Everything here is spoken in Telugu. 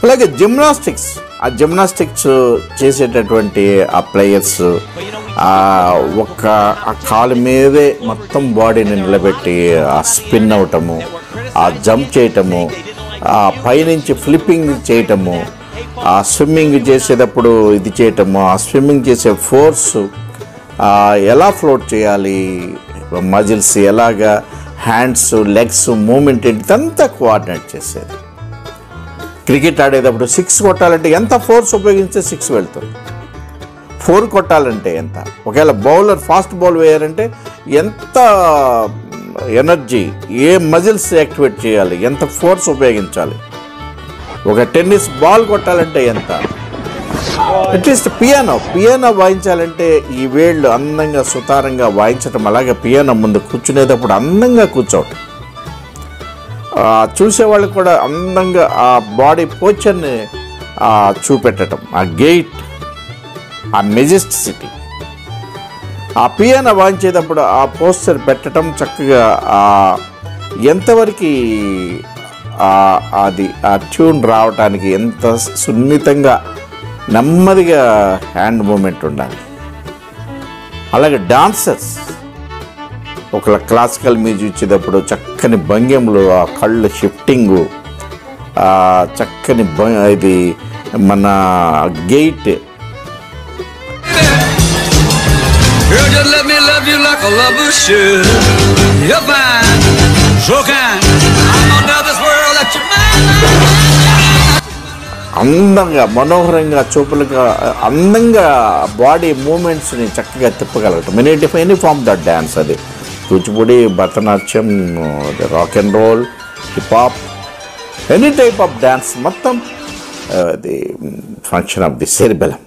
అలాగే ఆ జిమ్నాస్టిక్స్ చేసేటటువంటి ఆ ప్లేయర్స్ ఆ కాలు మీదే మొత్తం బాడీని నిలబెట్టి ఆ స్పిన్ అవటము, ఆ జంప్ చేయటము, ఆ పైనుంచి ఫ్లిప్పింగ్ చేయటము, ఆ స్విమ్మింగ్ చేసేటప్పుడు ఇది చేయటము, ఆ స్విమ్మింగ్ చేసే ఫోర్స్ ఎలా ఫ్లోట్ చేయాలి, మజిల్స్ ఎలాగా, హ్యాండ్స్ లెగ్స్ మూమెంట్ ఇదంతా కోఆర్డినేట్ చేసేది. క్రికెట్ ఆడేటప్పుడు 6 కొట్టాలంటే ఎంత ఫోర్స్ ఉపయోగించే 6 వెళ్తుంది, 4 కొట్టాలంటే ఎంత, ఒకవేళ బౌలర్ ఫాస్ట్ బౌల్ వేయాలంటే ఎంత ఎనర్జీ, ఏ మజిల్స్ యాక్టివేట్ చేయాలి, ఎంత ఫోర్స్ ఉపయోగించాలి, ఒక టెన్నిస్ బాల్ కొట్టాలంటే ఎంత, అట్లీస్ట్ పియానో వాయించాలంటే ఈ వేళ్ళు అందంగా సుతారంగా వాయించటం, అలాగే పియానో ముందు కూర్చునేటప్పుడు అందంగా కూర్చోవటం, చూసేవాళ్ళు కూడా అందంగా ఆ బాడీ పోచర్ని చూపెట్టడం, ఆ గెయిట్, ఆ మెజెస్టిసిటీ, ఆ పియానో వాయించేటప్పుడు ఆ పోస్చర్ పెట్టడం చక్కగా ఎంతవరకు అది ఆ ట్యూన్ రావటానికి ఎంత సున్నితంగా నెమ్మదిగా హ్యాండ్ మూమెంట్ ఉండాలి. అలాగే డాన్సర్స్ ఒక క్లాసికల్ మ్యూజిక్ ఇచ్చేటప్పుడు చక్కని భంగిములు, ఆ కళ్ళు షిఫ్టింగు, చక్కని ఇది మన గెయిట్, అందంగా మనోహరంగా చూపులుగా అందంగా బాడీ మూమెంట్స్ని చక్కగా తిప్పగలగటం. ఎనీ ఫామ్ దట్ డ్యాన్స్, అది Kuchipudi, Bharatanatyam, rock and roll, hip hop, any type of dance మొత్తం ది ఫంక్షన్ ఆఫ్ ది సెరిబెలం.